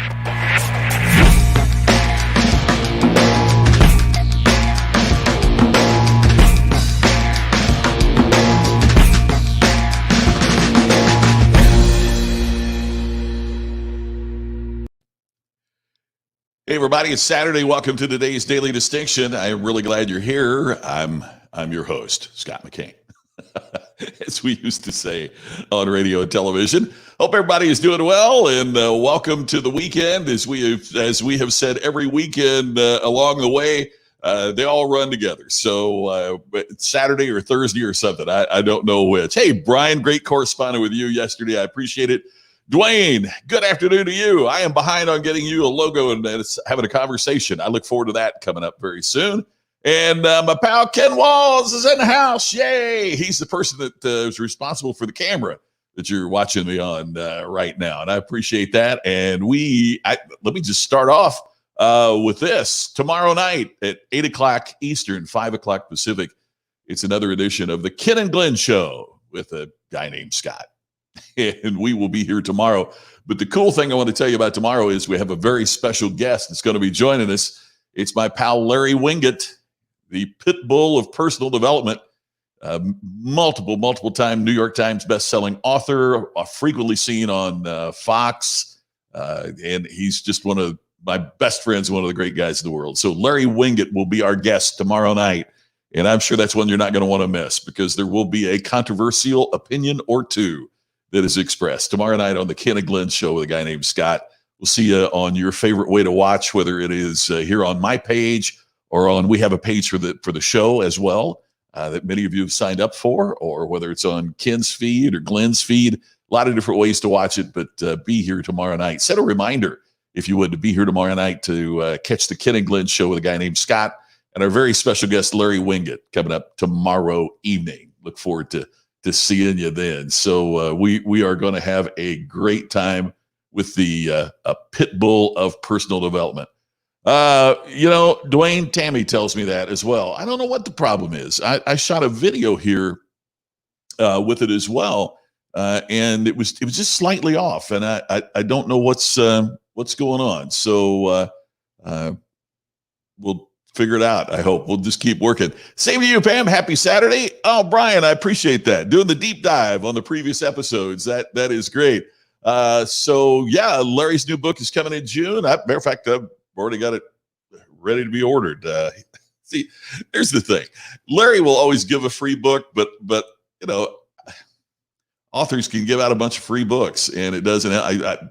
Hey everybody, it's Saturday. Welcome to today's Daily Distinction. I am really glad you're here. I'm your host, Scott McCain, as we used to say on radio and television. Hope everybody is doing well, and welcome to the weekend. As we have said every weekend along the way, they all run together. So it's Saturday or Thursday or something. I don't know which. Hey, Brian, great corresponding with you yesterday. I appreciate it. Dwayne, good afternoon to you. I am behind on getting you a logo and it's having a conversation. I look forward to that coming up very soon. And my pal Ken Walls is in the house. Yay. He's the person that is responsible for the camera that you're watching me on right now. And I appreciate that. And let me just start off with this. Tomorrow night at 8 o'clock Eastern, 5 o'clock Pacific, it's another edition of the Ken and Glenn Show with a guy named Scott. And we will be here tomorrow. But the cool thing I want to tell you about tomorrow is we have a very special guest that's going to be joining us. It's my pal Larry Winget, the pit bull of personal development, multiple time New York Times best-selling author, frequently seen on Fox, and he's just one of my best friends, one of the great guys in the world. So Larry Winget will be our guest tomorrow night, and I'm sure that's one you're not going to want to miss because there will be a controversial opinion or two that is expressed tomorrow night on the Ken and Glenn Show with a guy named Scott. We'll see you on your favorite way to watch, whether it is here on my page or we have a page for the show as well that many of you have signed up for, or whether it's on Ken's feed or Glenn's feed. A lot of different ways to watch it, but be here tomorrow night. Set a reminder, if you would, to be here tomorrow night to catch the Ken and Glenn Show with a guy named Scott and our very special guest, Larry Winget, coming up tomorrow evening. Look forward to seeing you then. So we are going to have a great time with the a pit bull of personal development. Dwayne Tammy tells me that as well. I don't know what the problem is. I shot a video here with it as well, and it was just slightly off, and I don't know what's going on. So we'll figure it out. I hope we'll just keep working. Same to you, Pam. Happy Saturday. Oh, Brian, I appreciate that. Doing the deep dive on the previous episodes. That is great. So yeah, Larry's new book is coming in June. Matter of fact, I've already got it ready to be ordered. See, here's the thing. Larry will always give a free book, but authors can give out a bunch of free books, and it doesn't.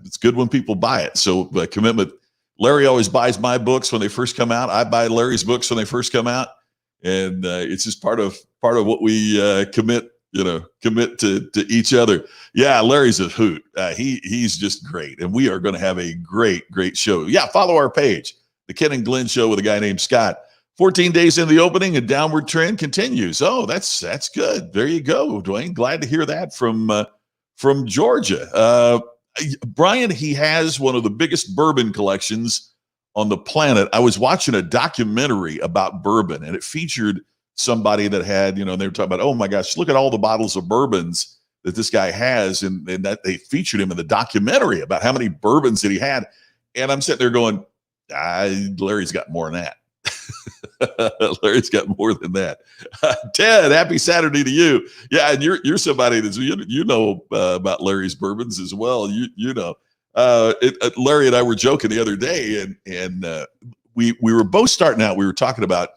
It's good when people buy it. So the commitment. Larry always buys my books when they first come out. I buy Larry's books when they first come out, and it's just part of what we commit to each other. Yeah, Larry's a hoot. He's just great, and we are going to have a great show. Yeah, follow our page, the Ken and Glenn Show with a guy named Scott. 14 days in the opening, a downward trend continues. Oh, that's good. There you go, Dwayne. Glad to hear that from Georgia. Brian, he has one of the biggest bourbon collections on the planet. I was watching a documentary about bourbon, and it featured somebody that had, they were talking about, oh my gosh, look at all the bottles of bourbons that this guy has. And that they featured him in the documentary about how many bourbons that he had. And I'm sitting there going, Larry's got more than that. Larry's got more than that. Ted, happy Saturday to you. Yeah, and you're somebody that's about Larry's bourbons as well. Larry and I were joking the other day, and we were both starting out. We were talking about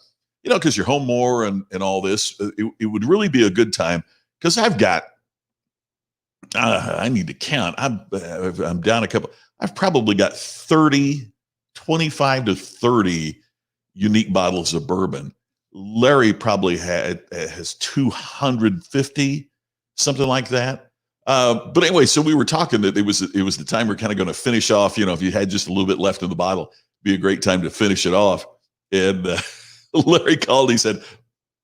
because you're home more and all this. It would really be a good time because I've got. I need to count. I'm down a couple. I've probably got 25 to 30 unique bottles of bourbon. Larry probably has 250, something like that. But anyway, so we were talking that it was the time we're kind of going to finish off. If you had just a little bit left in the bottle, be a great time to finish it off. And Larry called. He said,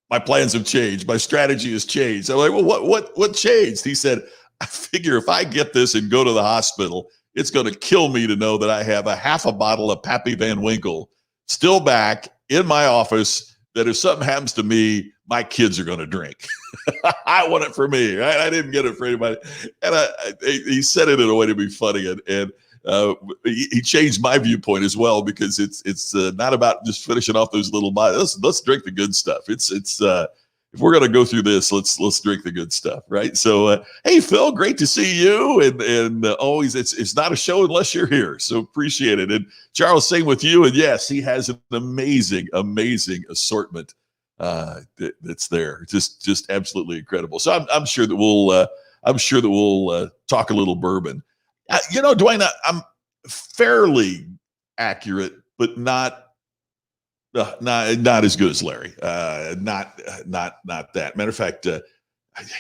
"My plans have changed. My strategy has changed." I'm like, "Well, what changed?" He said, "I figure if I get this and go to the hospital, it's going to kill me to know that I have a half a bottle of Pappy Van Winkle still back in my office that if something happens to me, my kids are going to drink. I want it for me, right? I didn't get it for anybody." And he said it in a way to be funny. And uh, he changed my viewpoint as well, because it's not about just finishing off those little bites. Let's drink the good stuff. It's if we're gonna go through this, let's drink the good stuff, right? So, hey Phil, great to see you, and always it's not a show unless you're here. So appreciate it. And Charles, same with you. And yes, he has an amazing assortment that's there. Just absolutely incredible. So I'm sure that we'll talk a little bourbon. Dwayne, I'm fairly accurate, but not as good as Larry. Not that. Matter of fact,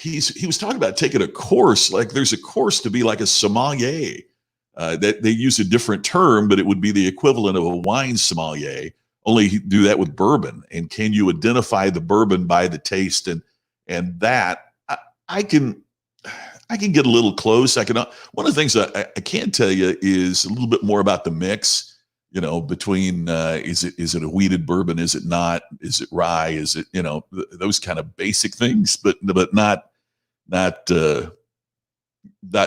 he was talking about taking a course. Like there's a course to be like a sommelier. That they use a different term, but it would be the equivalent of a wine sommelier. Only you do that with bourbon. And can you identify the bourbon by the taste? And that I can get a little close. One of the things I can tell you is a little bit more about the mix. Between is it a wheated bourbon? Is it not? Is it rye? Is it those kind of basic things, but not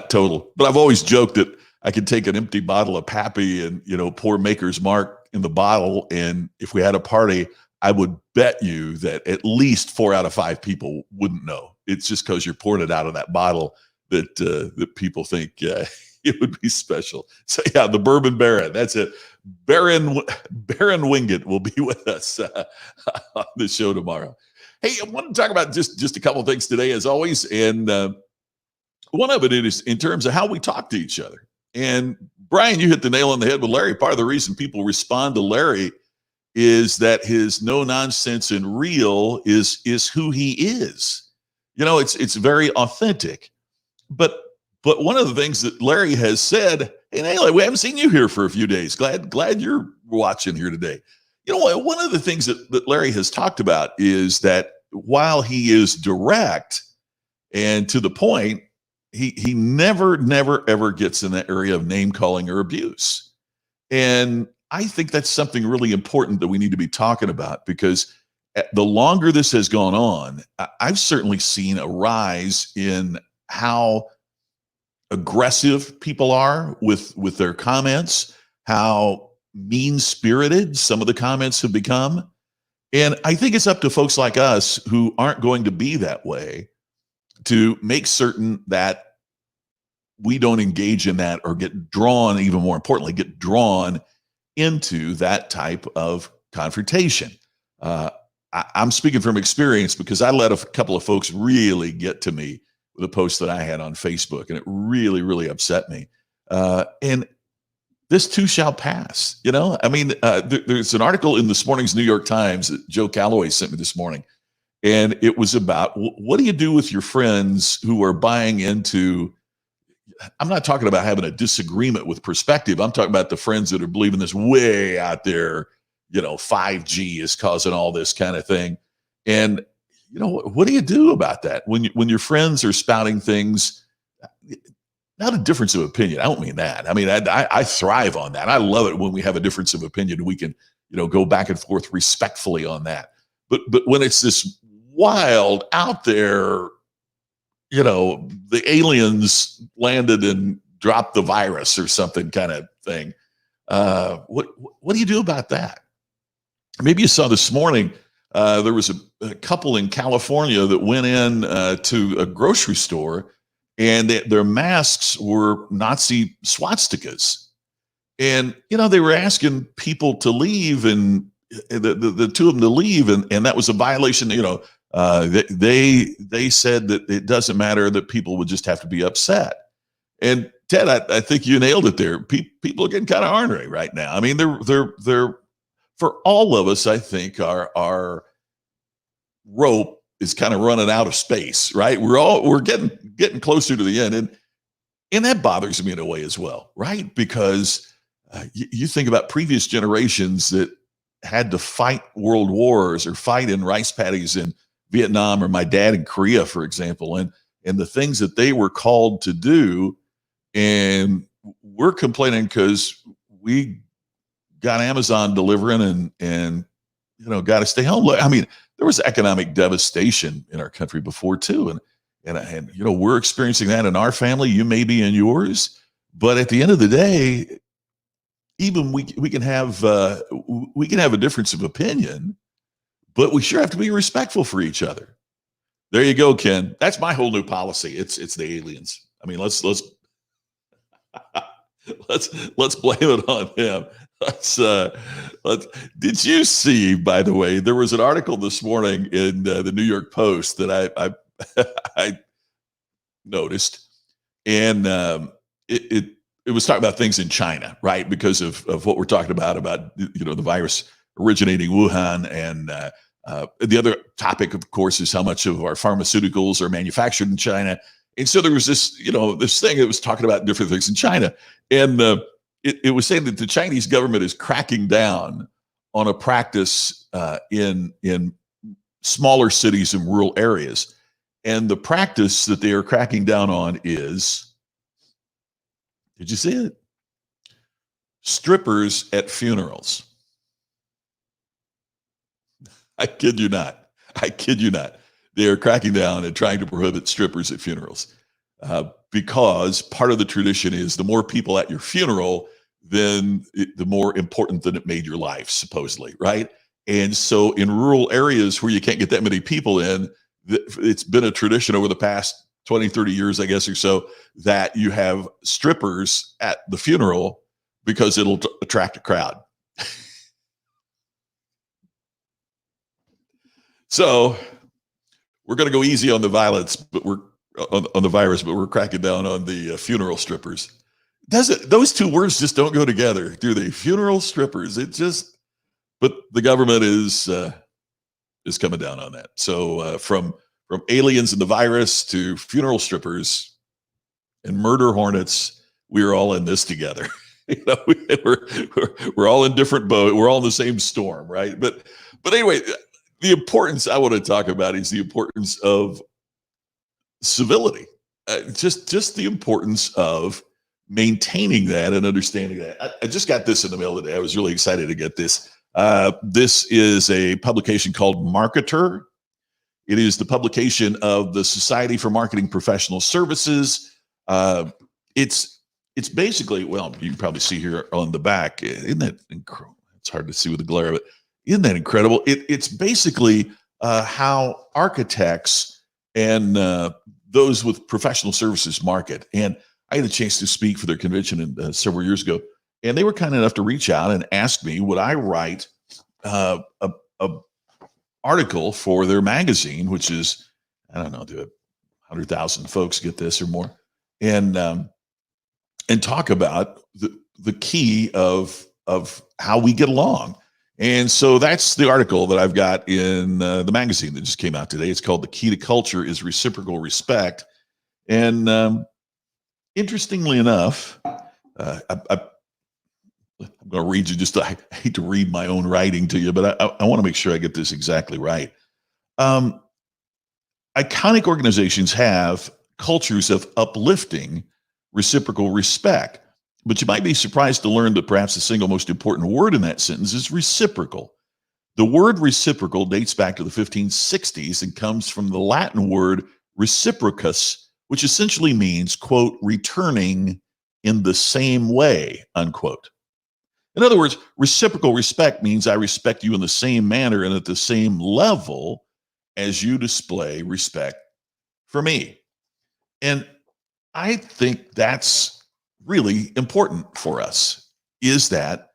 total. But I've always joked that I could take an empty bottle of Pappy and pour Maker's Mark in the bottle, and if we had a party, I would bet you that at least 4 out of 5 people wouldn't know. It's just because you're pouring it out of that bottle that people think it would be special. So yeah, the Bourbon Baron. That's it. Baron Wingate will be with us on the show tomorrow. Hey, I want to talk about just a couple of things today, as always, and one of it is in terms of how we talk to each other. And Brian, you hit the nail on the head with Larry. Part of the reason people respond to Larry is that his no nonsense and real is who he is. It's very authentic. But one of the things that Larry has said, and hey, we haven't seen you here for a few days. Glad you're watching here today. One of the things that Larry has talked about is that while he is direct and to the point, he never, ever gets in that area of name calling or abuse. And I think that's something really important that we need to be talking about, because the longer this has gone on, I've certainly seen a rise in how aggressive people are with their comments, how mean-spirited some of the comments have become. And I think it's up to folks like us who aren't going to be that way to make certain that we don't engage in that or get drawn, even more importantly, get drawn into that type of confrontation. I'm speaking from experience, because I let a couple of folks really get to me with a post that I had on Facebook, and it really, really upset me. And this too shall pass. There's an article in this morning's New York Times that Joe Calloway sent me this morning, and it was about what do you do with your friends who are buying into. I'm not talking about having a disagreement with perspective. I'm talking about the friends that are believing this way out there. 5G is causing all this kind of thing, and what do you do about that when your friends are spouting things? Not a difference of opinion. I don't mean that. I mean, I thrive on that. I love it when we have a difference of opinion. We can, go back and forth respectfully on that. But when it's this wild out there, the aliens landed and dropped the virus or something kind of thing. What do you do about that? Maybe you saw this morning, there was a couple in California that went in to a grocery store, and their masks were Nazi swastikas. And, they were asking people to leave, and the two of them to leave. And that was a violation. They said that it doesn't matter, that people would just have to be upset. And Ted, I think you nailed it there. People are getting kind of ornery right now. I mean, they're for all of us, I think our rope is kind of running out of space, right? We're getting closer to the end, and that bothers me in a way as well, right? Because you think about previous generations that had to fight world wars or fight in rice paddies in Vietnam, or my dad in Korea, for example, and the things that they were called to do, and we're complaining because we got Amazon delivering and got to stay home. I mean, there was economic devastation in our country before too, and we're experiencing that in our family. You may be in yours, But at the end of the day, even we can have we can have a difference of opinion, but we sure have to be respectful for each other. There you go, Ken. That's my whole new policy. It's the aliens. I mean, let's blame it on him. Let's. Did you see, by the way, there was an article this morning in the New York Post that I I noticed, and it was talking about things in China, right? Because of what we're talking about the virus originating Wuhan, and the other topic, of course, is how much of our pharmaceuticals are manufactured in China. And so there was this thing that was talking about different things in China, and it was saying that the Chinese government is cracking down on a practice in smaller cities and rural areas, and the practice that they are cracking down on is, did you see it? Strippers at funerals. I kid you not. I kid you not. They are cracking down and trying to prohibit strippers at funerals because part of the tradition is the more people at your funeral, then the more important that it made your life, supposedly, right? And so in rural areas where you can't get that many people in, it's been a tradition over the past 20, 30 years, I guess, or so, that you have strippers at the funeral because it'll attract a crowd. So we're going to go easy on the violence, but we're on the virus, but we're cracking down on the funeral strippers. Those two words just don't go together, do they? Funeral strippers. But the government is coming down on that. So from aliens and the virus to funeral strippers and murder hornets, we are all in this together. We're all in different boat. We're all in the same storm, right? But anyway, the importance I want to talk about is the importance of civility. Just the importance of maintaining that and understanding that. I just got this in the mail today. I was really excited to get this. This is a publication called Marketer. It is the publication of the Society for Marketing Professional Services. It's basically, well, you can probably see here on the back. Isn't that incredible? It's hard to see with the glare of it. Isn't that incredible? It's basically how architects and those with professional services market. And I had a chance to speak for their convention several years ago, and they were kind enough to reach out and ask me, would I write a article for their magazine, which is, I don't know, do 100,000 folks get this or more, and talk about the key of how we get along. And so that's the article that I've got in the magazine that just came out today. It's called "The Key to Culture is Reciprocal Respect." And interestingly enough, I'm going to read you I hate to read my own writing to you, but I want to make sure I get this exactly right. Iconic organizations have cultures of uplifting reciprocal respect. But you might be surprised to learn that perhaps the single most important word in that sentence is reciprocal. The word reciprocal dates back to the 1560s and comes from the Latin word reciprocus, which essentially means, quote, returning in the same way, unquote. In other words, reciprocal respect means I respect you in the same manner and at the same level as you display respect for me. And I think that's really important for us, is that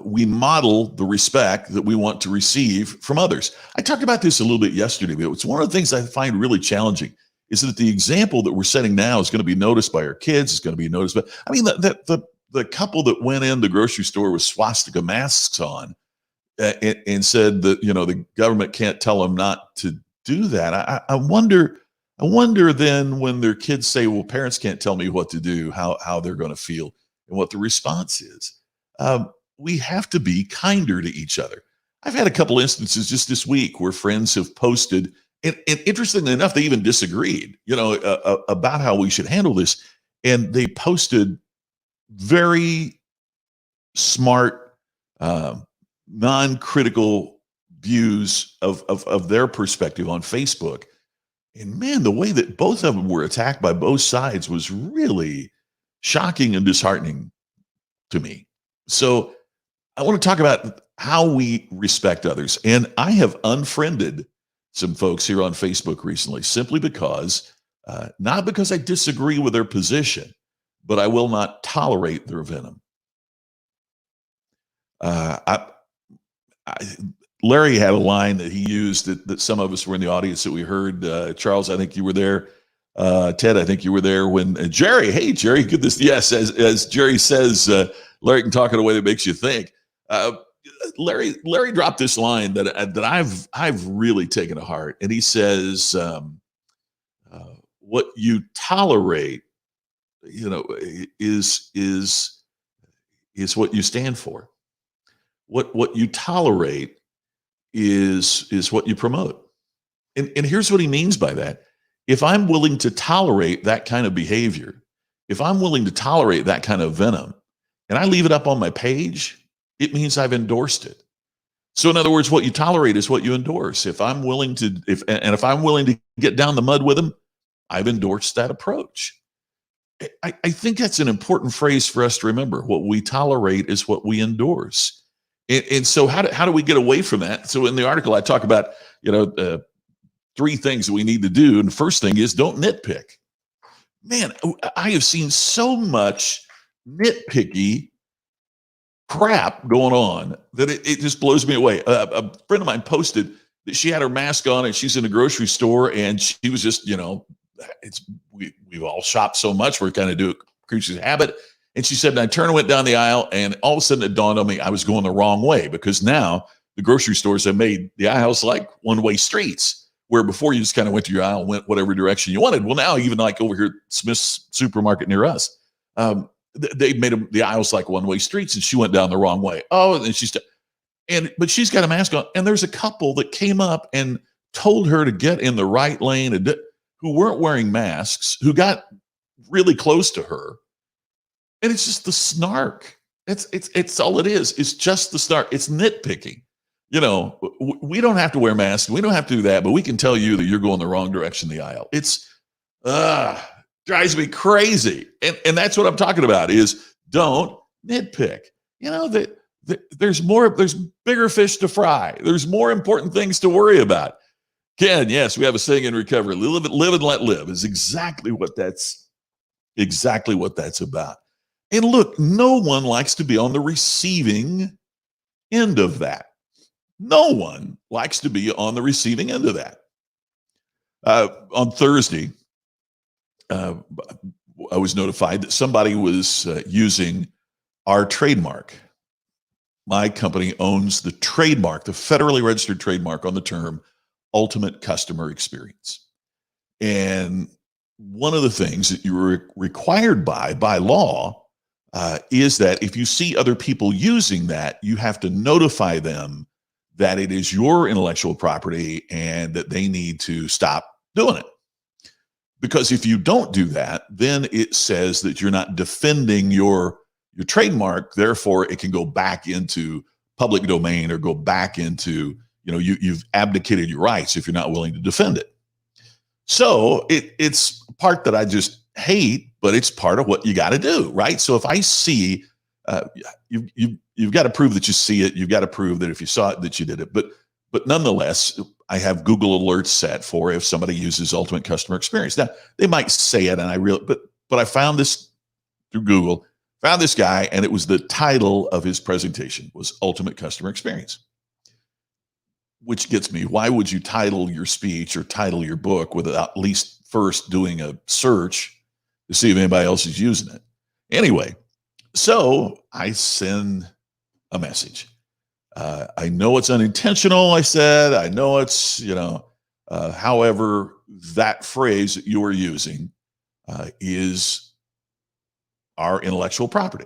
we model the respect that we want to receive from others. I talked about this a little bit yesterday, but it's one of the things I find really challenging is that the example that we're setting now is going to be noticed by our kids. It's going to be noticed by, I mean, the couple that went in the grocery store with swastika masks on and said that, the government can't tell them not to do that. I wonder then when their kids say, well, parents can't tell me what to do, how they're going to feel and what the response is. We have to be kinder to each other. I've had a couple instances just this week where friends have posted, and interestingly enough, they even disagreed, about how we should handle this. And they posted very smart, non-critical views of their perspective on Facebook. And man, the way that both of them were attacked by both sides was really, shocking and disheartening to me. So I want to talk about how we respect others. And I have unfriended some folks here on Facebook recently simply because, not because I disagree with their position, but I will not tolerate their venom. Uh, I, I, Larry had a line that he used that some of us were in the audience that we heard. Charles, I think you were there. Ted, I think you were there when Jerry. Hey, Jerry, good this. Yes, as Jerry says, Larry can talk in a way that makes you think. Larry dropped this line that I've really taken to heart, and he says, "What you tolerate, is what you stand for. What you tolerate is what you promote." And here's what he means by that. If I'm willing to tolerate that kind of behavior, if I'm willing to tolerate that kind of venom, and I leave it up on my page, it means I've endorsed it. So in other words, what you tolerate is what you endorse. If I'm willing to, if I'm willing to get down the mud with them, I've endorsed that approach. I think that's an important phrase for us to remember. What we tolerate is what we endorse. And so how do we get away from that? So in the article, I talk about, three things that we need to do. And the first thing is don't nitpick. Man, I have seen so much nitpicky crap going on that it just blows me away. A friend of mine posted that she had her mask on and she's in a grocery store and she was just, we've all shopped so much, we're kind of do creature's habit. And she said, and I turned and went down the aisle, and all of a sudden it dawned on me I was going the wrong way, because now the grocery stores have made the aisles like one-way streets, where before you just kind of went to your aisle and went whatever direction you wanted. Well, now even like over here at Smith's supermarket near us, they made the aisles like one-way streets, and she went down the wrong way. Oh, and but she's got a mask on, and there's a couple that came up and told her to get in the right lane, and who weren't wearing masks, who got really close to her. And it's just the snark. It's all it is. It's just the snark. It's nitpicking. We don't have to wear masks. We don't have to do that, but we can tell you that you're going the wrong direction in the aisle. It's drives me crazy. And that's what I'm talking about is don't nitpick. There's bigger fish to fry. There's more important things to worry about. Ken, yes, we have a saying in recovery, live and let live, is exactly what that's about. And look, no one likes to be on the receiving end of that. No one likes to be on the receiving end of that. On Thursday, I was notified that somebody was using our trademark. My company owns the trademark, the federally registered trademark on the term ultimate customer experience. And one of the things that you're required by law is that if you see other people using that, you have to notify them that it is your intellectual property and that they need to stop doing it. Because if you don't do that, then it says that you're not defending your trademark. Therefore, it can go back into public domain or go back into, you've abdicated your rights if you're not willing to defend it. So it's a part that I just hate, but it's part of what you got to do, right? So if I see, you've got to prove that you see it. You've got to prove that if you saw it, that you did it. But nonetheless, I have Google alerts set for if somebody uses ultimate customer experience. Now they might say it, and but I found this through Google, found this guy, and it was the title of his presentation was ultimate customer experience. Which gets me, why would you title your speech or title your book without at least first doing a search to see if anybody else is using it? Anyway, so I send a message. I know it's unintentional, I said. I know it's, however, that phrase that you are using is our intellectual property.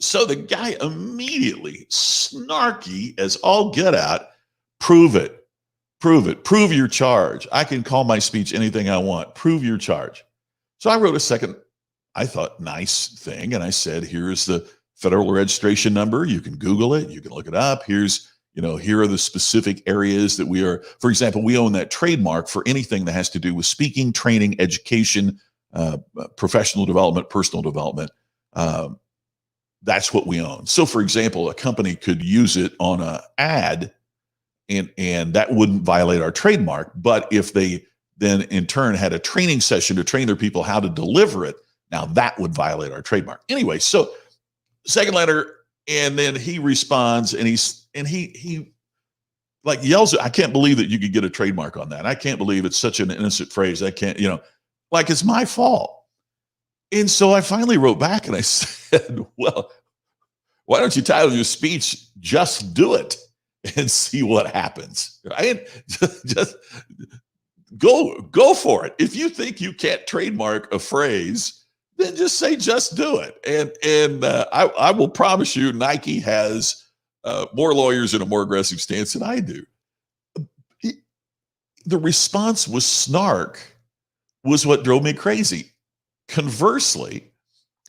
So the guy immediately, snarky as all get out, prove it, prove your charge. I can call my speech anything I want. Prove your charge. So I wrote a second, I thought, nice thing. And I said, here's the federal registration number. You can Google it. You can look it up. Here are the specific areas that we are. For example, we own that trademark for anything that has to do with speaking, training, education, professional development, personal development. That's what we own. So, for example, a company could use it on an ad, and that wouldn't violate our trademark. But if they then in turn had a training session to train their people how to deliver it, now that would violate our trademark. Anyway, so second letter, and then he responds, and he like yells, I can't believe that you could get a trademark on that. I can't believe it's such an innocent phrase. I can't, like it's my fault. And so I finally wrote back and I said, well, why don't you title your speech, Just Do It, and see what happens, right? Just go for it. If you think you can't trademark a phrase, then just say, just do it. And I will promise you, Nike has more lawyers and a more aggressive stance than I do. The response was snark was what drove me crazy. Conversely,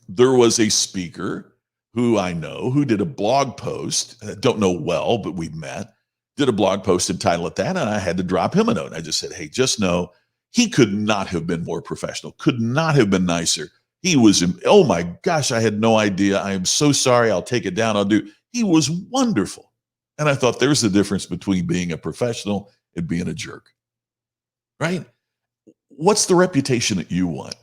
there was a speaker who I know who did a blog post, don't know well, but we've met, did a blog post entitled that, and I had to drop him a note. I just said, hey, just know he could not have been more professional, could not have been nicer. He was, oh my gosh, I had no idea. I am so sorry. I'll take it down. He was wonderful. And I thought there's the difference between being a professional and being a jerk, right? What's the reputation that you want?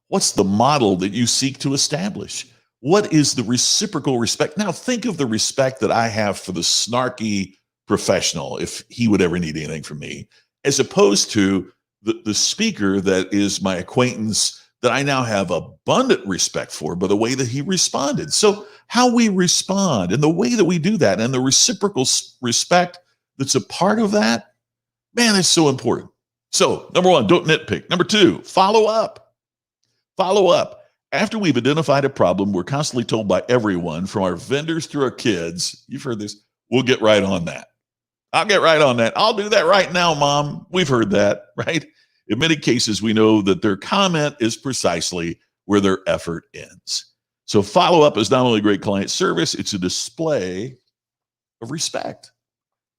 What's the model that you seek to establish? What is the reciprocal respect? Now, think of the respect that I have for the snarky professional, if he would ever need anything from me, as opposed to the speaker that is my acquaintance that I now have abundant respect for by the way that he responded. So how we respond and the way that we do that and the reciprocal respect that's a part of that, man, it's so important. So number one, don't nitpick. Number two, follow up. Follow up. After we've identified a problem, we're constantly told by everyone, from our vendors to our kids, you've heard this, we'll get right on that. I'll get right on that. I'll do that right now, Mom. We've heard that, right? In many cases, we know that their comment is precisely where their effort ends. So follow up is not only great client service, it's a display of respect.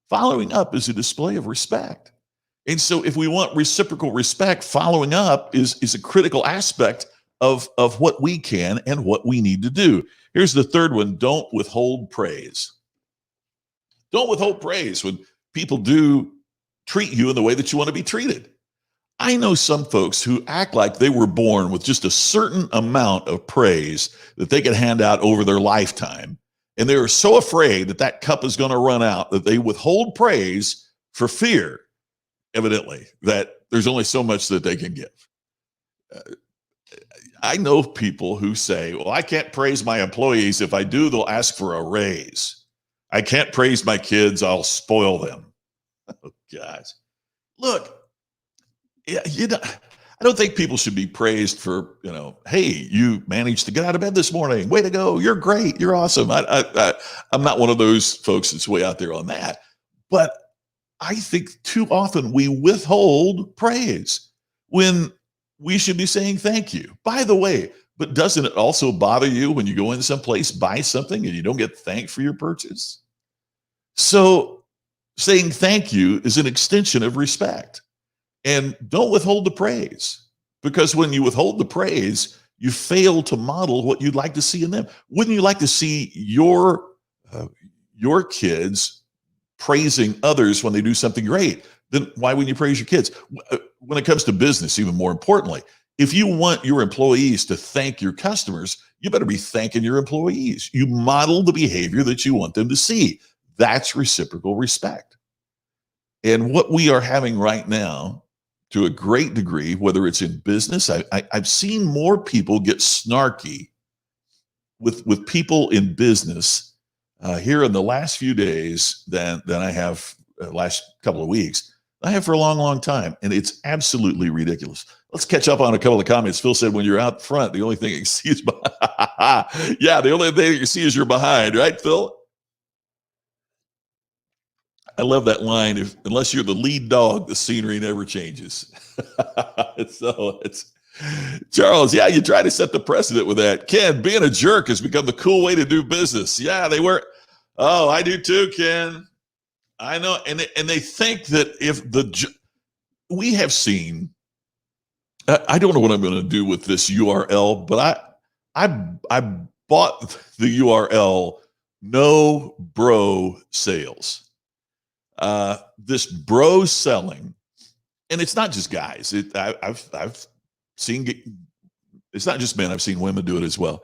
Following up is a display of respect. And so if we want reciprocal respect, following up is a critical aspect of what we can and what we need to do. Here's the third one. Don't withhold praise. Don't withhold praise when people do treat you in the way that you want to be treated. I know some folks who act like they were born with just a certain amount of praise that they can hand out over their lifetime. And they are so afraid that that cup is going to run out that they withhold praise for fear, evidently, that there's only so much that they can give. I know people who say, well, I can't praise my employees. If I do, they'll ask for a raise. I can't praise my kids. I'll spoil them. Oh, gosh. Look, yeah, I don't think people should be praised for, hey, you managed to get out of bed this morning. Way to go. You're great. You're awesome. I'm not one of those folks that's way out there on that. But I think too often we withhold praise when we should be saying thank you. By the way, but doesn't it also bother you when you go into some place, buy something, and you don't get thanked for your purchase? So saying thank you is an extension of respect. And don't withhold the praise, because when you withhold the praise, you fail to model what you'd like to see in them. Wouldn't you like to see your kids praising others when they do something great? Then why wouldn't you praise your kids? When it comes to business, even more importantly, if you want your employees to thank your customers, you better be thanking your employees. You model the behavior that you want them to see. That's reciprocal respect. And what we are having right now, to a great degree, whether it's in business, I've seen more people get snarky with people in business here in the last few days than I have last couple of weeks. I have for a long, long time, and it's absolutely ridiculous. Let's catch up on a couple of comments. Phil said, when you're out front, the only thing you can see is behind. Yeah, the only thing you can see is you're behind, right, Phil? I love that line. Unless you're the lead dog, the scenery never changes. So it's Charles. Yeah, you try to set the precedent with that. Ken, being a jerk has become the cool way to do business. Yeah, they were. Oh, I do too, Ken. I know. And they think that we have seen I don't know what I'm going to do with this URL, but I bought the URL no bro sales. This bro selling, and it's not just guys. I've seen, it's not just men. I've seen women do it as well.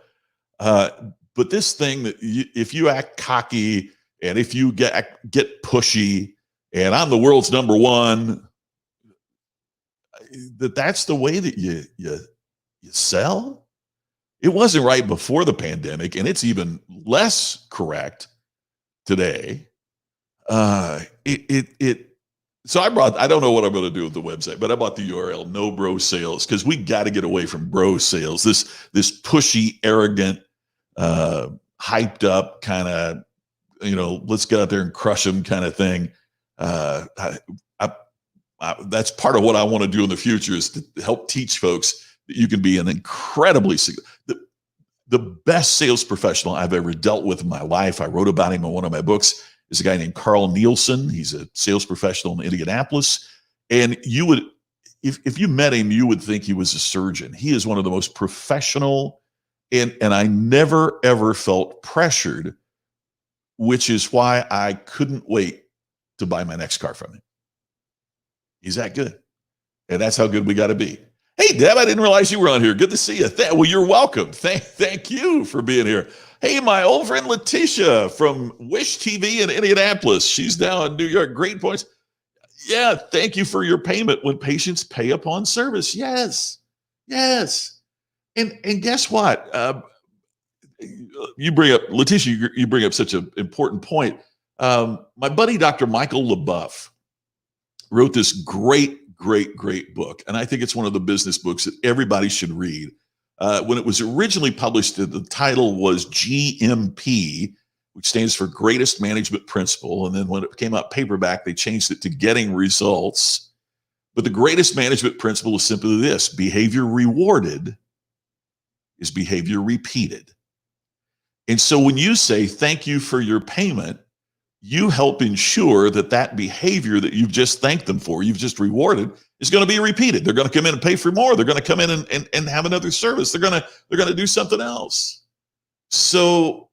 But this thing that if you act cocky and if you get pushy, and I'm the world's number one, that's the way that you sell. It wasn't right before the pandemic, and it's even less correct today. So I don't know what I'm going to do with the website, but I bought the URL no bro sales because we got to get away from bro sales. This pushy, arrogant, hyped up kind of, let's get out there and crush them kind of thing. That's part of what I want to do in the future is to help teach folks that you can be an incredibly the best sales professional I've ever dealt with in my life. I wrote about him in one of my books. Is a guy named Carl Nielsen. He's a sales professional in Indianapolis. And you would, if you met him, you would think he was a surgeon. He is one of the most professional, and I never, ever felt pressured, which is why I couldn't wait to buy my next car from him. He's that good. And that's how good we got to be. Hey, Deb, I didn't realize you were on here. Good to see you. Well, you're welcome. Thank you for being here. Hey, my old friend Letitia from Wish TV in Indianapolis. She's now in New York. Great points. Yeah, thank you for your payment when patients pay upon service. Yes. And guess what? You bring up, Letitia, you bring up such an important point. My buddy, Dr. Michael LaBeouf, wrote this great book. And I think it's one of the business books that everybody should read. When it was originally published, the title was GMP, which stands for Greatest Management Principle. And then when it came out paperback, they changed it to Getting Results. But the greatest management principle is simply this: behavior rewarded is behavior repeated. And so when you say thank you for your payment, you help ensure that behavior that you've just thanked them for, you've just rewarded, is going to be repeated. They're going to come in and pay for more. They're going to come in and have another service. They're going to do something else. So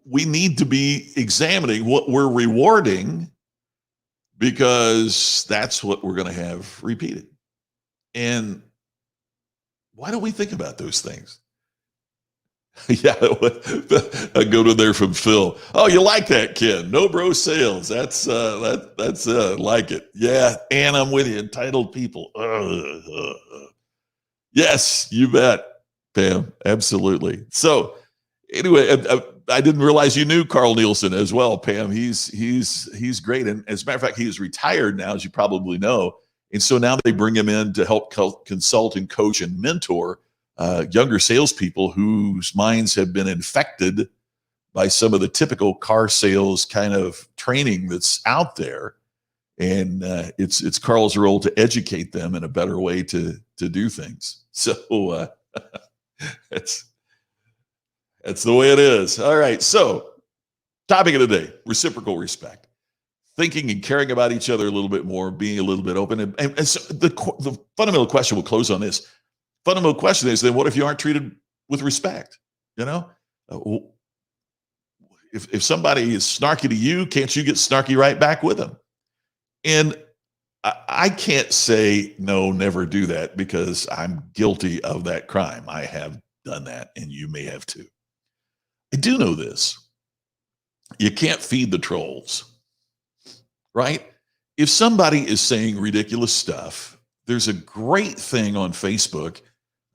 we need to be examining what we're rewarding, because that's what we're going to have repeated. And why don't we think about those things? Yeah, I go to there from Phil. Oh, you like that, Ken? No bro sales. That's like it. Yeah, and I'm with you. Entitled people. Yes, you bet, Pam. Absolutely. So anyway, I didn't realize you knew Carl Nielsen as well, Pam. He's great, and as a matter of fact, he is retired now, as you probably know. And so now they bring him in to help consult and coach and mentor younger salespeople whose minds have been infected by some of the typical car sales kind of training that's out there. And it's Carl's role to educate them in a better way to do things. So that's the way it is. All right. So topic of the day: reciprocal respect. Thinking and caring about each other a little bit more, being a little bit open. And so the fundamental question, we'll close on this. Fundamental question is, then what if you aren't treated with respect? If somebody is snarky to you, can't you get snarky right back with them? And I can't say, no, never do that, because I'm guilty of that crime. I have done that, and you may have too. I do know this: you can't feed the trolls, right? If somebody is saying ridiculous stuff, there's a great thing on Facebook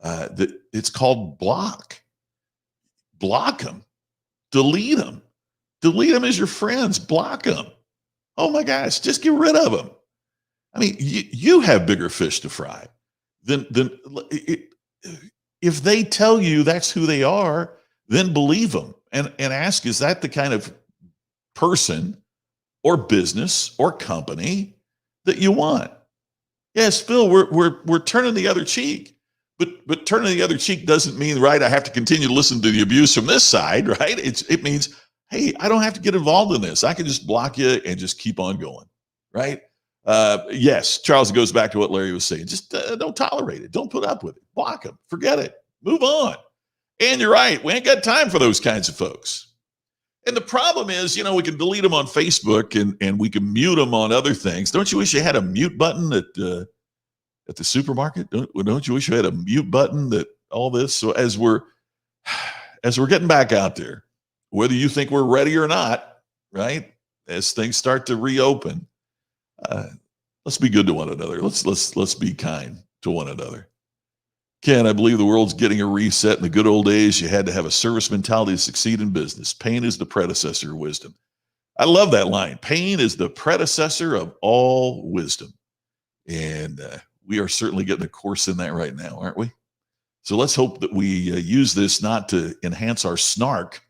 that it's called block. Block them, delete them as your friends. Block them. Oh my gosh, just get rid of them. I mean, you have bigger fish to fry than if they tell you that's who they are, then believe them and ask, is that the kind of person or business or company that you want? Yes, Phil, we're turning the other cheek. But turning the other cheek doesn't mean, right, I have to continue to listen to the abuse from this side, right? It means, hey, I don't have to get involved in this. I can just block you and just keep on going, right? Yes, Charles, it goes back to what Larry was saying. Just don't tolerate it. Don't put up with it. Block them. Forget it. Move on. And you're right. We ain't got time for those kinds of folks. And the problem is, we can delete them on Facebook and we can mute them on other things. Don't you wish you had a mute button at the supermarket? Don't you wish you had a mute button that all this? So as we're getting back out there, whether you think we're ready or not, right? As things start to reopen, let's be good to one another. Let's be kind to one another. Ken, I believe the world's getting a reset. In the good old days, you had to have a service mentality to succeed in business. Pain is the predecessor of wisdom. I love that line. Pain is the predecessor of all wisdom. And we are certainly getting a course in that right now, aren't we? So let's hope that we use this not to enhance our snark,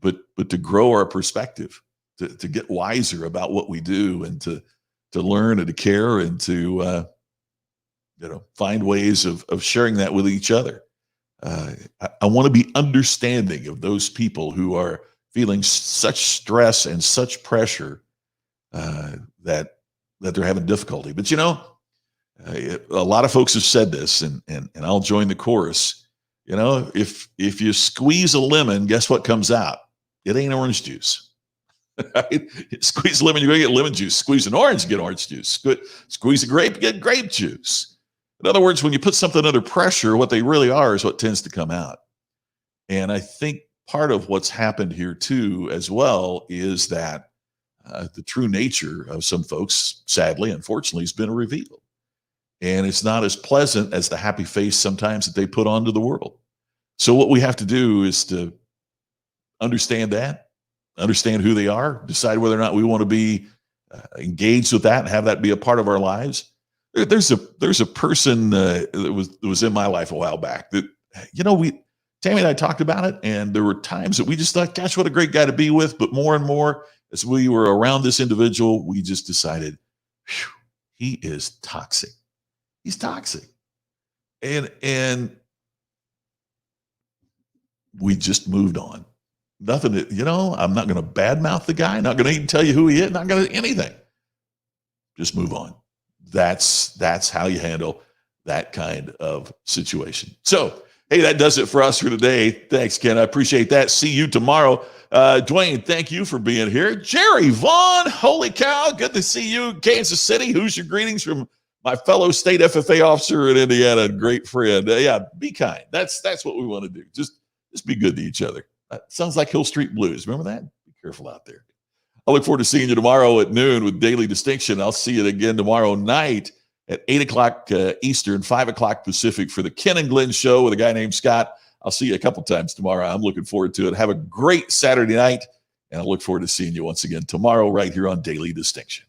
but to grow our perspective, to get wiser about what we do, and to learn and to care, and to find ways of sharing that with each other. I want to be understanding of those people who are feeling such stress and such pressure that they're having difficulty. But a lot of folks have said this, and I'll join the chorus. If you squeeze a lemon, guess what comes out? It ain't orange juice. Right? Squeeze a lemon, you're going to get lemon juice. Squeeze an orange, you get orange juice. Squeeze a grape, you get grape juice. In other words, when you put something under pressure, what they really are is what tends to come out. And I think part of what's happened here too, as well, is that the true nature of some folks, sadly, unfortunately, has been revealed. And it's not as pleasant as the happy face sometimes that they put onto the world. So what we have to do is to understand that, understand who they are, decide whether or not we want to be engaged with that and have that be a part of our lives. There's a person that was in my life a while back that, Tammy and I talked about it, and there were times that we just thought, gosh, what a great guy to be with. But more and more, as we were around this individual, we just decided, he is toxic. He's toxic. And we just moved on. Nothing, I'm not going to badmouth the guy, not going to even tell you who he is, not going to anything. Just move on. That's how you handle that kind of situation. So, hey, that does it for us for today. Thanks, Ken. I appreciate that. See you tomorrow. Dwayne, thank you for being here. Jerry Vaughn, holy cow, good to see you. Kansas City, who's your greetings from my fellow state FFA officer in Indiana, great friend. Be kind. That's what we want to do. Just be good to each other. Sounds like Hill Street Blues. Remember that? Be careful out there. I look forward to seeing you tomorrow at noon with Daily Distinction. I'll see you again tomorrow night at 8 o'clock Eastern, 5 o'clock Pacific for the Ken and Glenn Show with a guy named Scott. I'll see you a couple times tomorrow. I'm looking forward to it. Have a great Saturday night, and I look forward to seeing you once again tomorrow right here on Daily Distinction.